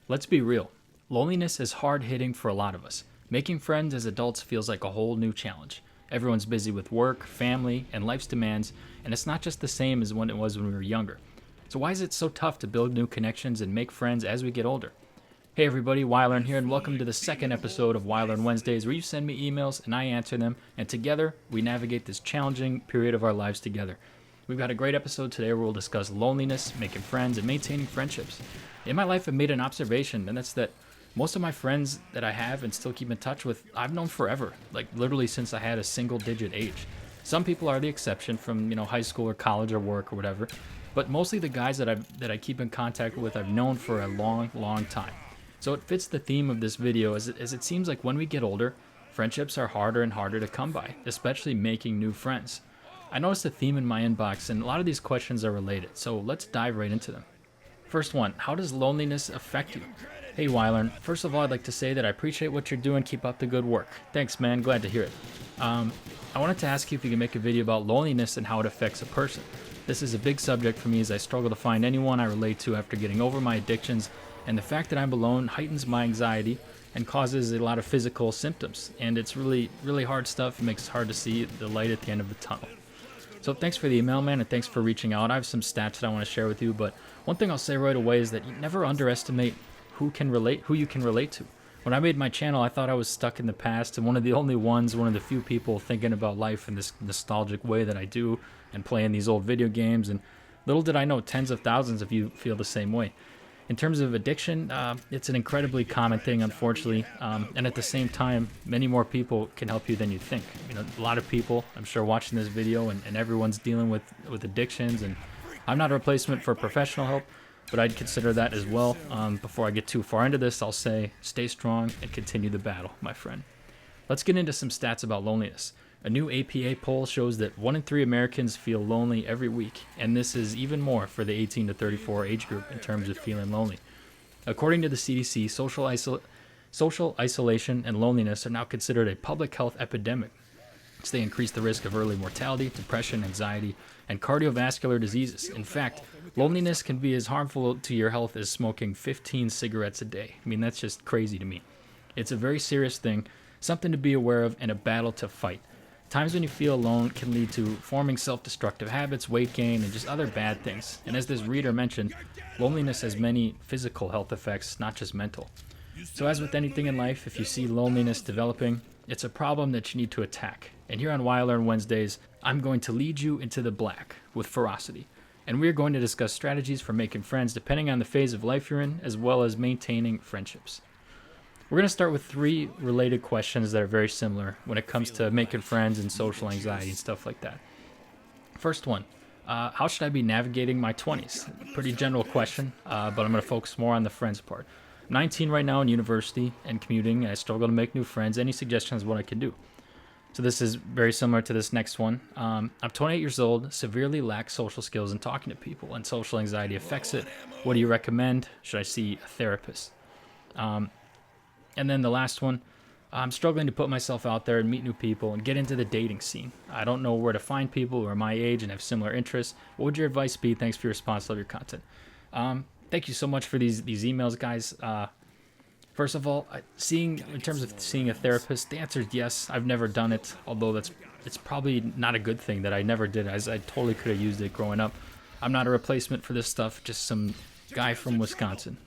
Let's be real. Loneliness is hard hitting for a lot of us. Making friends as adults feels like a whole new challenge. Everyone's busy with work, family, and life's demands, and it's not just the same as when it was when we were younger. So, why is it so tough to build new connections and make friends as we get older? Hey everybody, WhyLearn here, and welcome to the second episode of WhyLearn Wednesdays, where you send me emails and I answer them, and together we navigate this challenging period of our lives together. We've got a great episode today where we'll discuss loneliness, making friends, and maintaining friendships. In my life, I've made an observation, and that's that most of my friends that I have and still keep in touch with, I've known forever, like literally since I had a single-digit age. Some people are the exception from, high school or college or work or whatever, but mostly the guys that I keep in contact with, I've known for a long, long time. So it fits the theme of this video as it seems like when we get older, friendships are harder and harder to come by, especially making new friends. I noticed a theme in my inbox, and a lot of these questions are related, so let's dive right into them. First one, how does loneliness affect you? Hey WhyLearn, first of all, I'd like to say that I appreciate what you're doing. Keep up the good work. Thanks, man. Glad to hear it. I wanted to ask you if you can make a video about loneliness and how it affects a person. This is a big subject for me as I struggle to find anyone I relate to after getting over my addictions, and the fact that I'm alone heightens my anxiety and causes a lot of physical symptoms. And it's really, really hard stuff. It makes it hard to see the light at the end of the tunnel. So thanks for the email, man, and thanks for reaching out. I have some stats that I want to share with you, but one thing I'll say right away is that you never underestimate who you can relate to. When I made my channel, I thought I was stuck in the past and one of the few people thinking about life in this nostalgic way that I do and playing these old video games, and little did I know tens of thousands of you feel the same way. In terms of addiction, it's an incredibly common thing, unfortunately, and at the same time, many more people can help you than you think. A lot of people, I'm sure, watching this video, and everyone's dealing with addictions, and I'm not a replacement for professional help, but I'd consider that as well. Before I get too far into this, I'll say stay strong and continue the battle, my friend. Let's get into some stats about loneliness. A new APA poll shows that 1 in 3 Americans feel lonely every week, and this is even more for the 18 to 34 age group in terms of feeling lonely. According to the CDC, social isolation and loneliness are now considered a public health epidemic. They increase the risk of early mortality, depression, anxiety, and cardiovascular diseases. In fact, loneliness can be as harmful to your health as smoking 15 cigarettes a day. That's just crazy to me. It's a very serious thing, something to be aware of, and a battle to fight. Times when you feel alone can lead to forming self-destructive habits, weight gain, and just other bad things. And as this reader mentioned, loneliness has many physical health effects, not just mental. So as with anything in life, if you see loneliness developing, it's a problem that you need to attack. And here on WhyLearn Wednesdays, I'm going to lead you into the black with ferocity. And we're going to discuss strategies for making friends depending on the phase of life you're in, as well as maintaining friendships. We're going to start with 3 related questions that are very similar when it comes to making friends and social anxiety and stuff like that. First one, how should I be navigating my 20s? Pretty general question, but I'm going to focus more on the friends part. I'm 19 right now in university and commuting, and I struggle to make new friends. Any suggestions on what I can do? So this is very similar to this next one. I'm 28 years old, severely lack social skills and talking to people, and social anxiety affects it. What do you recommend? Should I see a therapist? And then the last one, I'm struggling to put myself out there and meet new people and get into the dating scene. I don't know where to find people who are my age and have similar interests. What would your advice be? Thanks for your response. Love your content. Thank you so much for these emails, guys. First of all, in terms of seeing a therapist, the answer is yes. I've never done it, although it's probably not a good thing that I never did, as I totally could have used it growing up. I'm not a replacement for this stuff, just some guy from Wisconsin.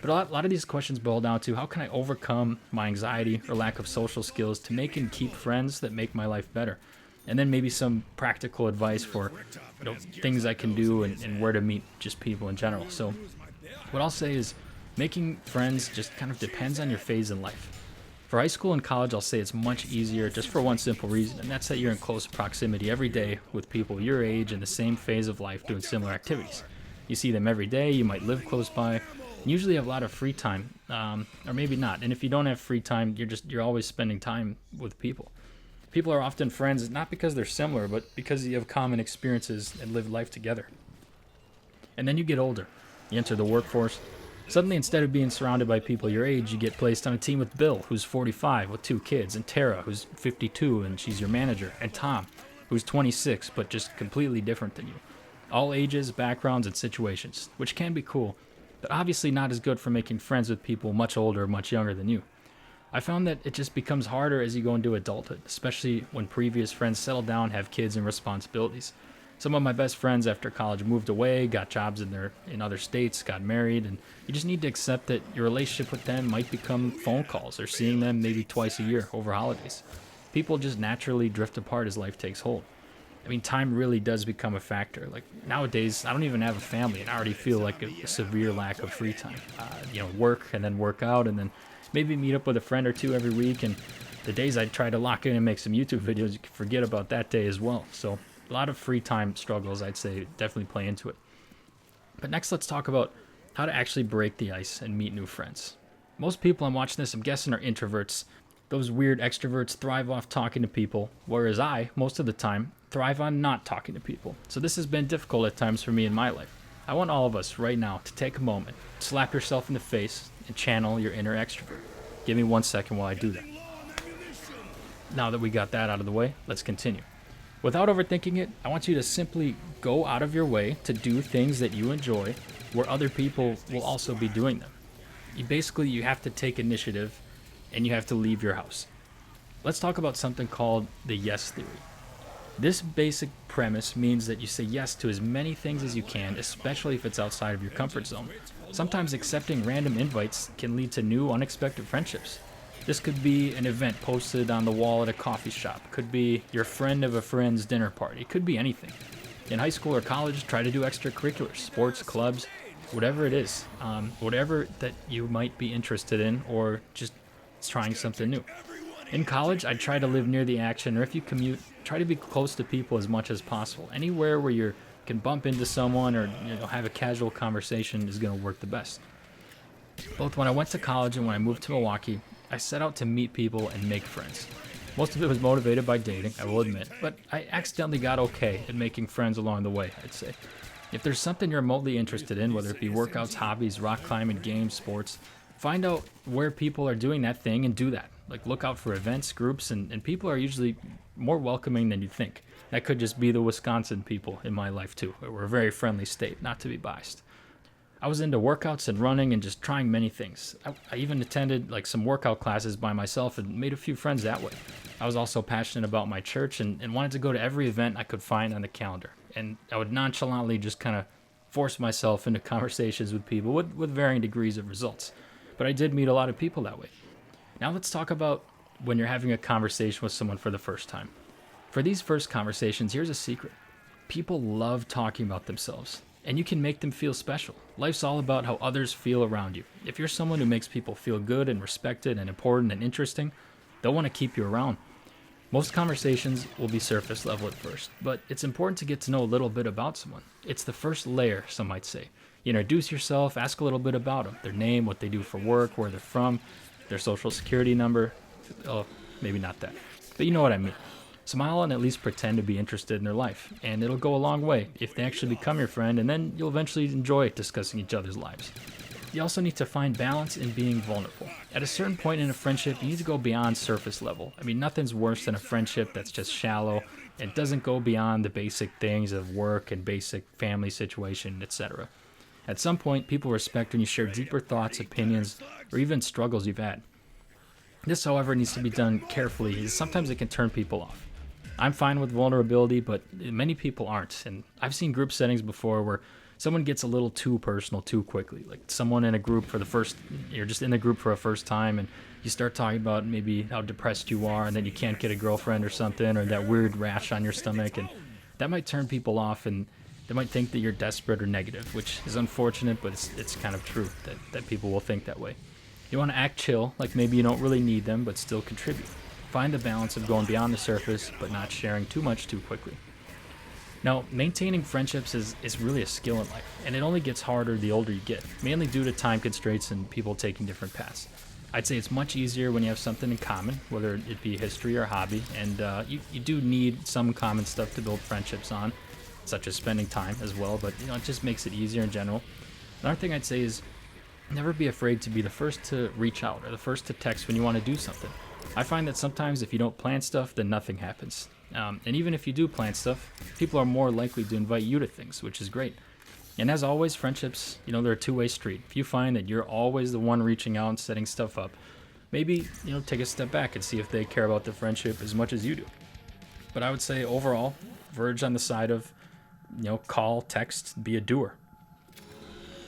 But a lot of these questions boil down to how can I overcome my anxiety or lack of social skills to make and keep friends that make my life better? And then maybe some practical advice for things I can do and where to meet just people in general. So what I'll say is making friends just kind of depends on your phase in life. For high school and college, I'll say it's much easier just for one simple reason, and that's that you're in close proximity every day with people your age in the same phase of life doing similar activities. You see them every day, you might live close by, and usually have a lot of free time, or maybe not. And if you don't have free time, you're always spending time with people. People are often friends not because they're similar, but because you have common experiences and live life together. And then you get older. You enter the workforce. Suddenly, instead of being surrounded by people your age, you get placed on a team with Bill, who's 45 with 2 kids, and Tara, who's 52 and she's your manager, and Tom, who's 26 but just completely different than you. All ages, backgrounds, and situations, which can be cool. but obviously not as good for making friends with people much older or much younger than you. I found that it just becomes harder as you go into adulthood, especially when previous friends settle down, have kids and responsibilities. Some of my best friends after college moved away, got jobs in other states, got married, and you just need to accept that your relationship with them might become phone calls or seeing them maybe twice a year over holidays. People just naturally drift apart as life takes hold. I mean, time really does become a factor. Like nowadays, I don't even have a family, and I already feel like a severe lack of free time. Work and then work out, and then maybe meet up with a friend or two every week. And the days I try to lock in and make some YouTube videos, you can forget about that day as well. So a lot of free time struggles, I'd say, definitely play into it. But next, let's talk about how to actually break the ice and meet new friends. Most people I'm watching this, I'm guessing, are introverts. Those weird extroverts thrive off talking to people, whereas I, most of the time, thrive on not talking to people. So this has been difficult at times for me in my life. I want all of us right now to take a moment, slap yourself in the face, and channel your inner extrovert. Give me 1 second while I do that. Now that we got that out of the way, let's continue. Without overthinking it, I want you to simply go out of your way to do things that you enjoy where other people will also be doing them. You have to take initiative and you have to leave your house. Let's talk about something called the yes theory. This basic premise means that you say yes to as many things as you can, especially if it's outside of your comfort zone. Sometimes accepting random invites can lead to new, unexpected friendships. This could be an event posted on the wall at a coffee shop. Could be your friend of a friend's dinner party. It could be anything. In high school or college, try to do extracurriculars, sports, clubs, whatever it is. Whatever that you might be interested in, or just trying something new. In college, I'd try to live near the action, or if you commute, try to be close to people as much as possible. Anywhere where you can bump into someone or have a casual conversation is going to work the best. Both when I went to college and when I moved to Milwaukee, I set out to meet people and make friends. Most of it was motivated by dating, I will admit, but I accidentally got okay at making friends along the way, I'd say. If there's something you're remotely interested in, whether it be workouts, hobbies, rock climbing, games, sports, find out where people are doing that thing and do that. Like look out for events, groups, and people are usually more welcoming than you think. That could just be the Wisconsin people in my life too. We're a very friendly state, not to be biased. I was into workouts and running and just trying many things. I even attended like some workout classes by myself and made a few friends that way. I was also passionate about my church and wanted to go to every event I could find on the calendar. And I would nonchalantly just kind of force myself into conversations with people with varying degrees of results. But I did meet a lot of people that way. Now let's talk about when you're having a conversation with someone for the first time. For these first conversations, here's a secret. People love talking about themselves, and you can make them feel special. Life's all about how others feel around you. If you're someone who makes people feel good and respected and important and interesting, they'll want to keep you around. Most conversations will be surface level at first, but it's important to get to know a little bit about someone. It's the first layer, some might say. You introduce yourself, ask a little bit about them, their name, what they do for work, where they're from, their social security number. Oh, maybe not that, but you know what I mean. Smile and at least pretend to be interested in their life, and it'll go a long way if they actually become your friend, and then you'll eventually enjoy discussing each other's lives. You also need to find balance in being vulnerable. At a certain point in a friendship, you need to go beyond surface level. I mean, nothing's worse than a friendship that's just shallow and doesn't go beyond the basic things of work and basic family situation, etc. At some point, people respect when you share deeper thoughts, opinions, or even struggles you've had. This, however, needs to be done carefully, as sometimes it can turn people off. I'm fine with vulnerability, but many people aren't. And I've seen group settings before where someone gets a little too personal too quickly. Like someone in a group you're just in the group for a first time and you start talking about maybe how depressed you are and then you can't get a girlfriend or something, or that weird rash on your stomach. And that might turn people off and they might think that you're desperate or negative, which is unfortunate, but it's kind of true that people will think that way. You want to act chill, like maybe you don't really need them, but still contribute. Find the balance of going beyond the surface, but not sharing too much too quickly. Now, maintaining friendships is really a skill in life, and it only gets harder the older you get, mainly due to time constraints and people taking different paths. I'd say it's much easier when you have something in common, whether it be history or hobby, and you do need some common stuff to build friendships on, such as spending time as well, but it just makes it easier in general. Another thing I'd say is never be afraid to be the first to reach out or the first to text when you want to do something. I find that sometimes if you don't plan stuff, then nothing happens. And even if you do plan stuff, people are more likely to invite you to things, which is great. And as always, friendships, they're a two-way street. If you find that you're always the one reaching out and setting stuff up, maybe, take a step back and see if they care about the friendship as much as you do. But I would say overall, verge on the side of, call, text, be a doer.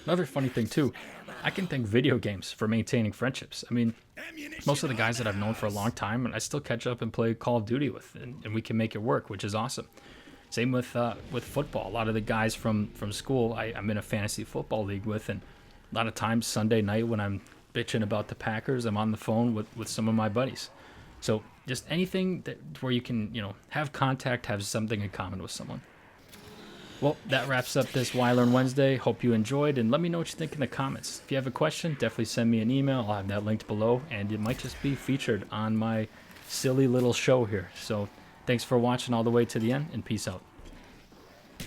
Another funny thing too, I can thank video games for maintaining friendships. I mean, most of the guys that I've known for a long time, and I still catch up and play Call of Duty with, and we can make it work, which is awesome. Same with football. A lot of the guys from school, I'm in a fantasy football league with, and a lot of times Sunday night when I'm bitching about the Packers, I'm on the phone with some of my buddies. So just anything where you can, have contact, have something in common with someone. Well, that wraps up this WhyLearn Wednesday. Hope you enjoyed, and let me know what you think in the comments. If you have a question, definitely send me an email. I'll have that linked below, and it might just be featured on my silly little show here. So thanks for watching all the way to the end, and peace out.